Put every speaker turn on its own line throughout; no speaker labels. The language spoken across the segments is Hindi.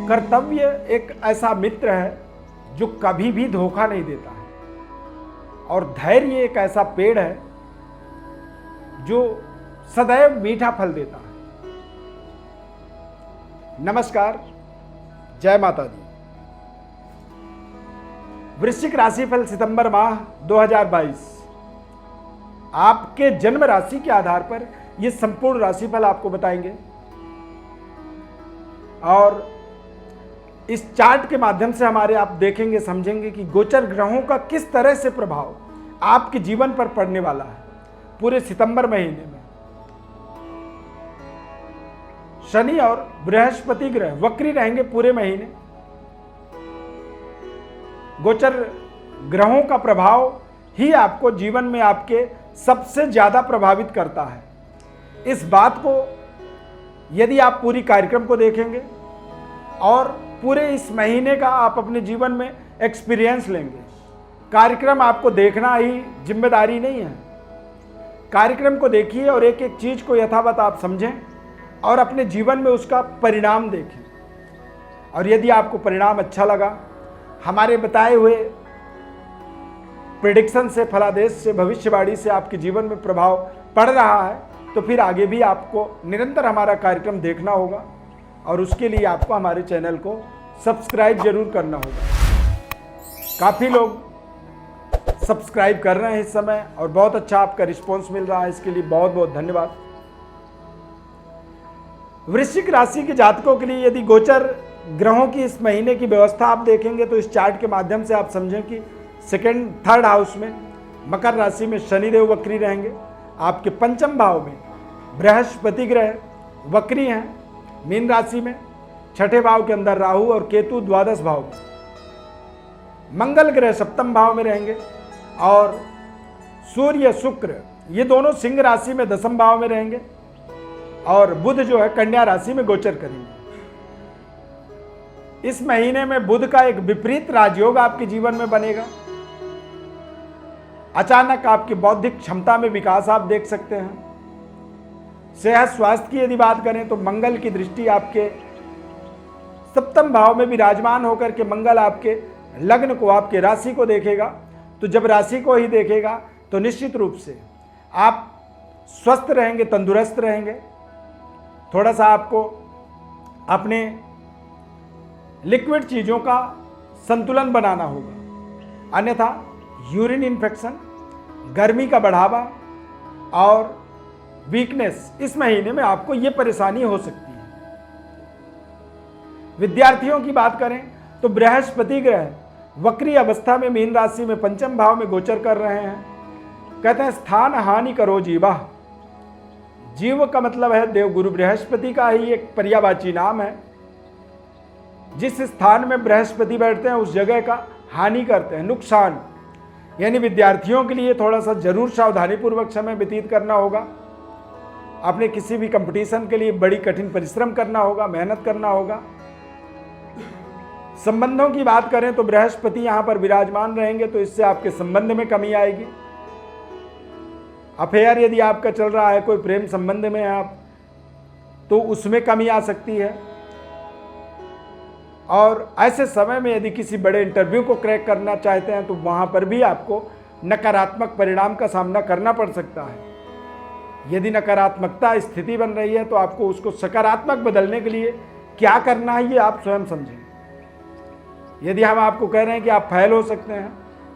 कर्तव्य एक ऐसा मित्र है जो कभी भी धोखा नहीं देता है, और धैर्य एक ऐसा पेड़ है जो सदैव मीठा फल देता है। नमस्कार, जय माता दी। वृश्चिक राशिफल सितंबर माह 2022, आपके जन्म राशि के आधार पर यह संपूर्ण राशिफल आपको बताएंगे, और इस चार्ट के माध्यम से आप देखेंगे, समझेंगे कि गोचर ग्रहों का किस तरह से प्रभाव आपके जीवन पर पड़ने वाला है पूरे सितंबर महीने में। शनि और बृहस्पति ग्रह वक्री रहेंगे पूरे महीने। गोचर ग्रहों का प्रभाव ही आपको जीवन में आपके सबसे ज्यादा प्रभावित करता है। इस बात को यदि आप पूरी कार्यक्रम को देखेंगे और पूरे इस महीने का आप अपने जीवन में एक्सपीरियंस लेंगे। कार्यक्रम आपको देखना ही जिम्मेदारी नहीं है, कार्यक्रम को देखिए और एक एक चीज को यथावत आप समझें और अपने जीवन में उसका परिणाम देखें। और यदि आपको परिणाम अच्छा लगा, हमारे बताए हुए प्रेडिक्शन से, फलादेश से, भविष्यवाणी से आपके जीवन में प्रभाव पड़ रहा है, तो फिर आगे भी आपको निरंतर हमारा कार्यक्रम देखना होगा, और उसके लिए आपको हमारे चैनल को सब्सक्राइब जरूर करना होगा। काफ़ी लोग सब्सक्राइब कर रहे हैं इस समय और बहुत अच्छा आपका रिस्पॉन्स मिल रहा है, इसके लिए बहुत बहुत धन्यवाद। वृश्चिक राशि के जातकों के लिए यदि गोचर ग्रहों की इस महीने की व्यवस्था आप देखेंगे तो इस चार्ट के माध्यम से आप समझें कि सेकंड थर्ड हाउस में मकर राशि में शनिदेव वक्री रहेंगे। आपके पंचम भाव में बृहस्पति ग्रह वक्री हैं मीन राशि में। छठे भाव के अंदर राहु और केतु द्वादश भाव में। मंगल ग्रह सप्तम भाव में रहेंगे, और सूर्य शुक्र ये दोनों सिंह राशि में दसम भाव में रहेंगे, और बुध जो है कन्या राशि में गोचर करेंगे। इस महीने में बुध का एक विपरीत राजयोग आपके जीवन में बनेगा। अचानक आपकी बौद्धिक क्षमता में विकास आप देख सकते हैं। सेहत स्वास्थ्य की यदि बात करें तो मंगल की दृष्टि आपके सप्तम भाव में विराजमान होकर के मंगल आपके लग्न को, आपके राशि को देखेगा। तो जब राशि को ही देखेगा तो निश्चित रूप से आप स्वस्थ रहेंगे, तंदुरुस्त रहेंगे। थोड़ा सा आपको अपने लिक्विड चीज़ों का संतुलन बनाना होगा, अन्यथा यूरिन इन्फेक्शन, गर्मी का बढ़ावा और वीकनेस, इस महीने में आपको ये परेशानी हो सकती है। विद्यार्थियों की बात करें तो बृहस्पति ग्रह वक्री अवस्था में मीन राशि में पंचम भाव में गोचर कर रहे हैं। कहते हैं स्थान हानि करो जीवा। जीव का मतलब है देवगुरु बृहस्पति का ही एक पर्यायवाची नाम है। जिस स्थान में बृहस्पति बैठते हैं उस जगह का हानि करते हैं, नुकसान। यानी विद्यार्थियों के लिए थोड़ा सा जरूर सावधानीपूर्वक समय व्यतीत करना होगा। अपने किसी भी कंपटीशन के लिए बड़ी कठिन परिश्रम करना होगा, मेहनत करना होगा। संबंधों की बात करें तो बृहस्पति यहां पर विराजमान रहेंगे, तो इससे आपके संबंध में कमी आएगी। अफेयर यदि आपका चल रहा है, कोई प्रेम संबंध में है आप, तो उसमें कमी आ सकती है। और ऐसे समय में यदि किसी बड़े इंटरव्यू को क्रैक करना चाहते हैं तो वहां पर भी आपको नकारात्मक परिणाम का सामना करना पड़ सकता है। यदि नकारात्मकता स्थिति बन रही है तो आपको उसको सकारात्मक बदलने के लिए क्या करना है ये आप स्वयं समझें। यदि हम आपको कह रहे हैं कि आप फेल हो सकते हैं,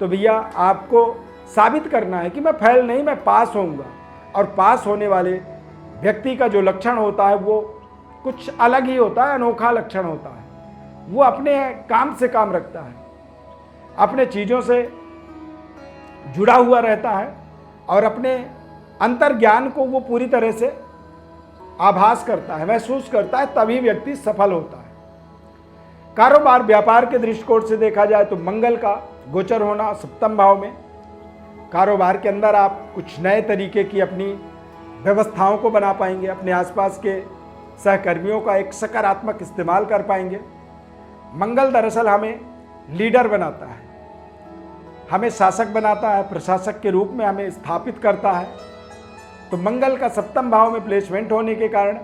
तो भैया आपको साबित करना है कि मैं फेल नहीं, मैं पास होऊंगा। और पास होने वाले व्यक्ति का जो लक्षण होता है वो कुछ अलग ही होता है, अनोखा लक्षण होता है। वो अपने काम से काम रखता है, अपने चीज़ों से जुड़ा हुआ रहता है, और अपने अंतर्ज्ञान को वो पूरी तरह से आभास करता है, महसूस करता है, तभी व्यक्ति सफल होता है। कारोबार व्यापार के दृष्टिकोण से देखा जाए तो मंगल का गोचर होना सप्तम भाव में, कारोबार के अंदर आप कुछ नए तरीके की अपनी व्यवस्थाओं को बना पाएंगे, अपने आसपास के सहकर्मियों का एक सकारात्मक इस्तेमाल कर पाएंगे। मंगल दरअसल हमें लीडर बनाता है, हमें शासक बनाता है, प्रशासक के रूप में हमें स्थापित करता है। तो मंगल का सप्तम भाव में प्लेसमेंट होने के कारण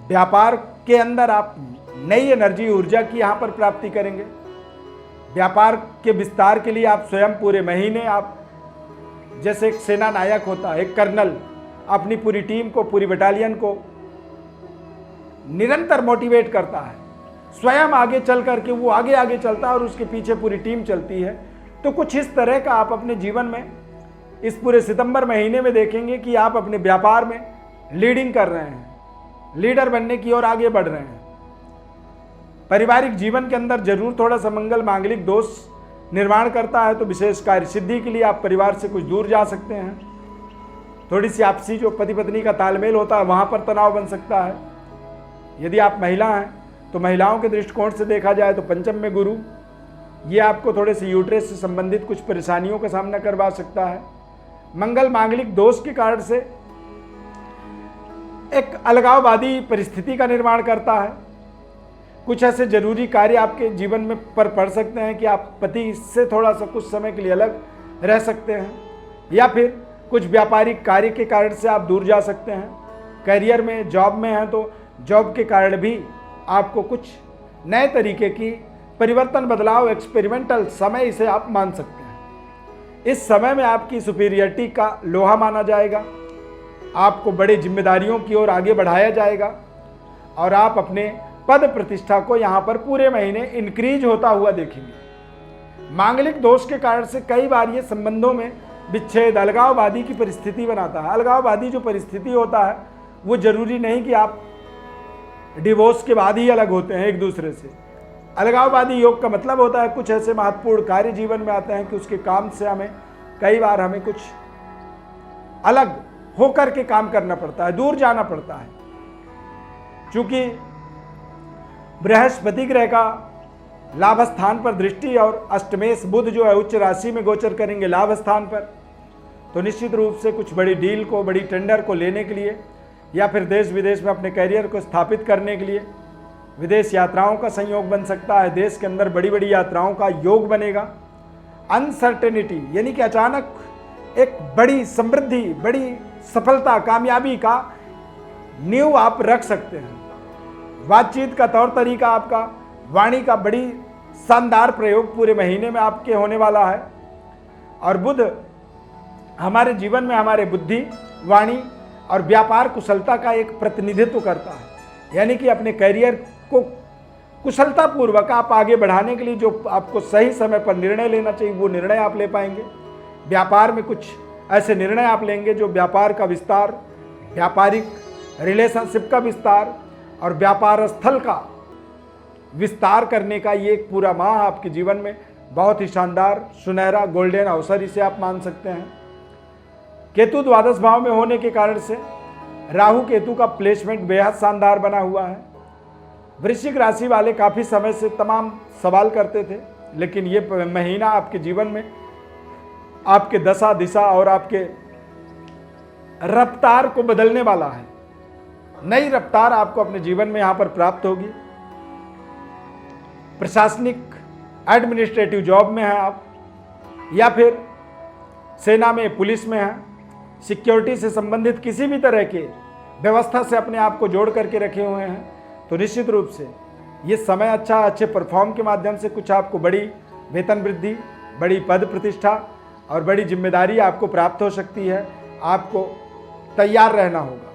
व्यापार के अंदर आप नई एनर्जी ऊर्जा की यहाँ पर प्राप्ति करेंगे। व्यापार के विस्तार के लिए आप स्वयं पूरे महीने आप जैसे एक सेना नायक होता है, एक कर्नल अपनी पूरी टीम को, पूरी बटालियन को निरंतर मोटिवेट करता है, स्वयं आगे चल करके वो आगे आगे चलता है और उसके पीछे पूरी टीम चलती है। तो कुछ इस तरह का आप अपने जीवन में इस पूरे सितंबर महीने में देखेंगे कि आप अपने व्यापार में लीडिंग कर रहे हैं, लीडर बनने की ओर आगे बढ़ रहे हैं। पारिवारिक जीवन के अंदर जरूर थोड़ा सा मंगल मांगलिक दोष निर्माण करता है, तो विशेष कार्य सिद्धि के लिए आप परिवार से कुछ दूर जा सकते हैं। थोड़ी सी आपसी जो पति पत्नी का तालमेल होता है वहाँ पर तनाव बन सकता है। यदि आप महिला हैं तो महिलाओं के दृष्टिकोण से देखा जाए तो पंचम में गुरु, ये आपको थोड़े से यूट्रस से संबंधित कुछ परेशानियों का सामना करवा सकता है। मंगल मांगलिक दोष के कारण से एक अलगाववादी परिस्थिति का निर्माण करता है। कुछ ऐसे जरूरी कार्य आपके जीवन में पर पड़ सकते हैं कि आप पति से थोड़ा सा कुछ समय के लिए अलग रह सकते हैं, या फिर कुछ व्यापारिक कार्य के कारण से आप दूर जा सकते हैं। करियर में, जॉब में हैं तो जॉब के कारण भी आपको कुछ नए तरीके की परिवर्तन, बदलाव, एक्सपेरिमेंटल समय इसे आप मान सकते हैं। इस समय में आपकी सुपीरियरिटी का लोहा माना जाएगा, आपको बड़े जिम्मेदारियों की ओर आगे बढ़ाया जाएगा और आप अपने पद प्रतिष्ठा को यहाँ पर पूरे महीने इंक्रीज होता हुआ देखेंगे। मांगलिक दोष के कारण से कई बार ये संबंधों में विच्छेद, अलगाववादी की परिस्थिति बनाता है। अलगाववादी जो परिस्थिति होता है वो जरूरी नहीं कि आप डिवोर्स के बाद ही अलग होते हैं एक दूसरे से। अलगाववादी योग का मतलब होता है कुछ ऐसे महत्वपूर्ण कार्य जीवन में आते हैं कि उसके काम से हमें कई बार हमें कुछ अलग होकर के काम करना पड़ता है, दूर जाना पड़ता है। चूंकि बृहस्पति ग्रह का लाभ स्थान पर दृष्टि और अष्टमेश बुध जो है उच्च राशि में गोचर करेंगे लाभ स्थान पर, तो निश्चित रूप से कुछ बड़ी डील को, बड़ी टेंडर को लेने के लिए या फिर देश विदेश में अपने करियर को स्थापित करने के लिए विदेश यात्राओं का संयोग बन सकता है। देश के अंदर बड़ी बड़ी यात्राओं का योग बनेगा। अनसर्टेनिटी यानी कि अचानक एक बड़ी समृद्धि, बड़ी सफलता, कामयाबी का नींव आप रख सकते हैं। बातचीत का तौर तरीका, आपका वाणी का बड़ी शानदार प्रयोग पूरे महीने में आपके होने वाला है। और बुध हमारे जीवन में हमारे बुद्धि, वाणी और व्यापार कुशलता का एक प्रतिनिधित्व करता है। यानी कि अपने करियर को कुशलतापूर्वक आप आगे बढ़ाने के लिए जो आपको सही समय पर निर्णय लेना चाहिए वो निर्णय आप ले पाएंगे। व्यापार में कुछ ऐसे निर्णय आप लेंगे जो व्यापार का विस्तार, व्यापारिक रिलेशनशिप का विस्तार और व्यापार स्थल का विस्तार करने का ये एक पूरा माह आपके जीवन में बहुत ही शानदार, सुनहरा, गोल्डन अवसर इसे आप मान सकते हैं। केतु द्वादश भाव में होने के कारण से राहु केतु का प्लेसमेंट बेहद शानदार बना हुआ है। वृश्चिक राशि वाले काफ़ी समय से तमाम सवाल करते थे, लेकिन ये महीना आपके जीवन में आपके दशा, दिशा और आपके रफ्तार को बदलने वाला है। नई रफ्तार आपको अपने जीवन में यहाँ पर प्राप्त होगी। प्रशासनिक एडमिनिस्ट्रेटिव जॉब में हैं आप, या फिर सेना में, पुलिस में हैं, सिक्योरिटी से संबंधित किसी भी तरह के व्यवस्था से अपने आप को जोड़ करके रखे हुए हैं, तो निश्चित रूप से ये समय अच्छा, अच्छे परफॉर्म के माध्यम से कुछ आपको बड़ी वेतन वृद्धि, बड़ी पद प्रतिष्ठा और बड़ी जिम्मेदारी आपको प्राप्त हो सकती है। आपको तैयार रहना होगा।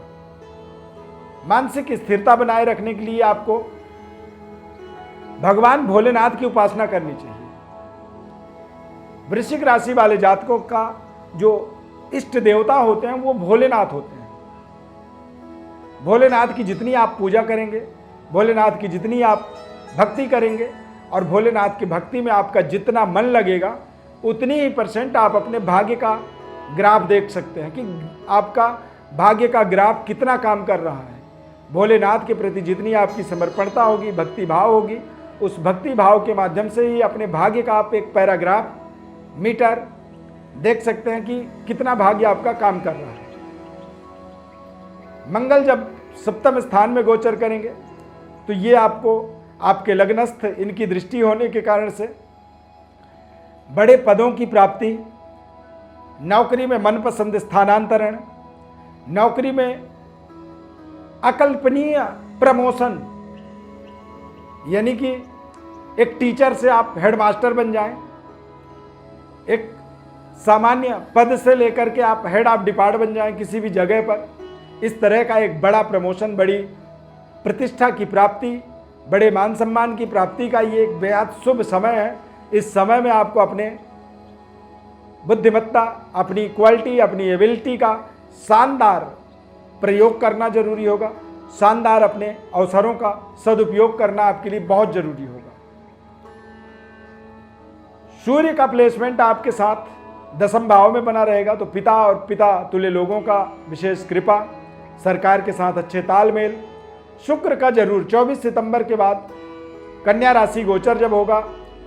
मानसिक स्थिरता बनाए रखने के लिए आपको भगवान भोलेनाथ की उपासना करनी चाहिए। वृश्चिक राशि वाले जातकों का जो इष्ट देवता होते हैं वो भोलेनाथ होते हैं। भोलेनाथ की जितनी आप पूजा करेंगे, भोलेनाथ की जितनी आप भक्ति करेंगे और भोलेनाथ की भक्ति में आपका जितना मन लगेगा, उतनी ही % आप अपने भाग्य का ग्राफ देख सकते हैं कि आपका भाग्य का ग्राफ कितना काम कर रहा है। भोलेनाथ के प्रति जितनी आपकी समर्पणता होगी, भक्ति भाव होगी, उस भक्ति भाव के माध्यम से ही अपने भाग्य का आप एक पैराग्राफ मीटर देख सकते हैं कि कितना भाग्य आपका काम कर रहा है। मंगल जब सप्तम स्थान में गोचर करेंगे तो ये आपको आपके लग्नस्थ इनकी दृष्टि होने के कारण से बड़े पदों की प्राप्ति, नौकरी में मनपसंद स्थानांतरण, नौकरी में अकल्पनीय प्रमोशन, यानी कि एक टीचर से आप हेडमास्टर बन जाएं, एक सामान्य पद से लेकर के आप हेड ऑफ डिपार्टमेंट बन जाएं किसी भी जगह पर। इस तरह का एक बड़ा प्रमोशन, बड़ी प्रतिष्ठा की प्राप्ति, बड़े मान सम्मान की प्राप्ति का ये एक बेहद शुभ समय है। इस समय में आपको अपने बुद्धिमत्ता, अपनी क्वालिटी, अपनी एबिलिटी का शानदार प्रयोग करना जरूरी होगा। शानदार अपने अवसरों का सदुपयोग करना आपके लिए बहुत जरूरी होगा। सूर्य का प्लेसमेंट आपके साथ 10वें भाव में बना रहेगा, तो पिता और पिता तुल्य लोगों का विशेष कृपा, सरकार के साथ अच्छे तालमेल। शुक्र का जरूर 24 सितंबर के बाद कन्या राशि गोचर जब होगा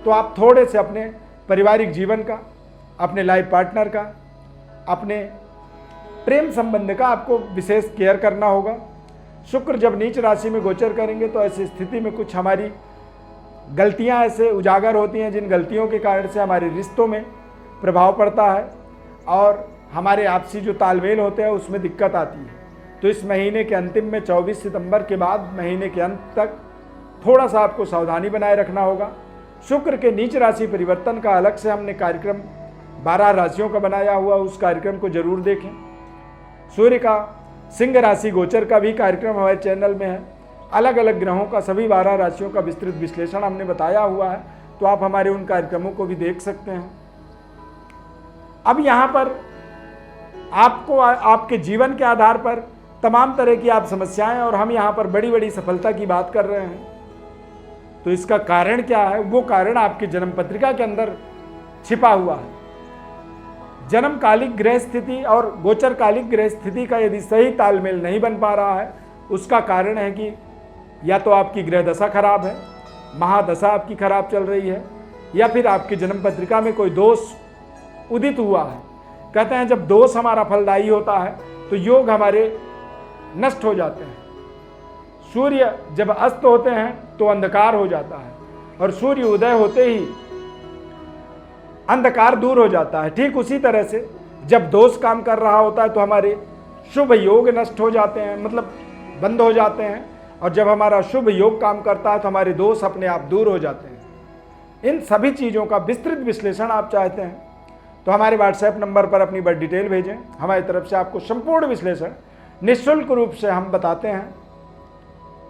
तो आप थोड़े से अपने पारिवारिक जीवन का, अपने लाइफ पार्टनर का, अपने प्रेम संबंध का आपको विशेष केयर करना होगा। शुक्र जब नीच राशि में गोचर करेंगे तो ऐसी स्थिति में कुछ हमारी गलतियां ऐसे उजागर होती हैं जिन गलतियों के कारण से हमारे रिश्तों में प्रभाव पड़ता है और हमारे आपसी जो तालमेल होते हैं उसमें दिक्कत आती है। तो इस महीने के अंतिम में 24 सितंबर के बाद महीने के अंत तक थोड़ा सा आपको सावधानी बनाए रखना होगा। शुक्र के नीच राशि परिवर्तन का अलग से हमने कार्यक्रम 12 राशियों का बनाया हुआ, उस कार्यक्रम को जरूर देखें। सूर्य का सिंह राशि गोचर का भी कार्यक्रम हमारे चैनल में है। अलग अलग ग्रहों का सभी 12 राशियों का विस्तृत विश्लेषण हमने बताया हुआ है, तो आप हमारे उन कार्यक्रमों को भी देख सकते हैं। अब यहाँ पर आपको आपके जीवन के आधार पर तमाम तरह की आप समस्याएं, और हम यहाँ पर बड़ी बड़ी सफलता की बात कर रहे हैं, तो इसका कारण क्या है? वो कारण आपकी जन्म पत्रिका के अंदर छिपा हुआ है। जन्म कालिक ग्रह स्थिति और गोचर कालिक ग्रह स्थिति का यदि सही तालमेल नहीं बन पा रहा है, उसका कारण है कि या तो आपकी ग्रह दशा खराब है, महादशा आपकी खराब चल रही है, या फिर आपकी जन्म पत्रिका में कोई दोष उदित हुआ है। कहते हैं जब दोष हमारा फलदायी होता है तो योग हमारे नष्ट हो जाते हैं। सूर्य जब अस्त होते हैं तो अंधकार हो जाता है, और सूर्य उदय होते ही अंधकार दूर हो जाता है। ठीक उसी तरह से जब दोष काम कर रहा होता है तो हमारे शुभ योग नष्ट हो जाते हैं, मतलब बंद हो जाते हैं, और जब हमारा शुभ योग काम करता है तो हमारे दोष अपने आप दूर हो जाते हैं। इन सभी चीज़ों का विस्तृत विश्लेषण आप चाहते हैं तो हमारे व्हाट्सएप नंबर पर अपनी बड़ी डिटेल भेजें। हमारी तरफ से आपको संपूर्ण विश्लेषण निःशुल्क रूप से हम बताते हैं।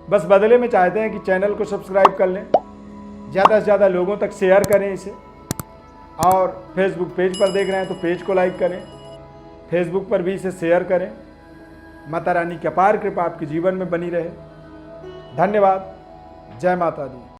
बस बदले में चाहते हैं कि चैनल को सब्सक्राइब कर लें, ज़्यादा से ज़्यादा लोगों तक शेयर करें इसे, और फेसबुक पेज पर देख रहे हैं तो पेज को लाइक करें, फेसबुक पर भी इसे शेयर करें। माता रानी की अपार कृपा आपके जीवन में बनी रहे। धन्यवाद। जय माता दी।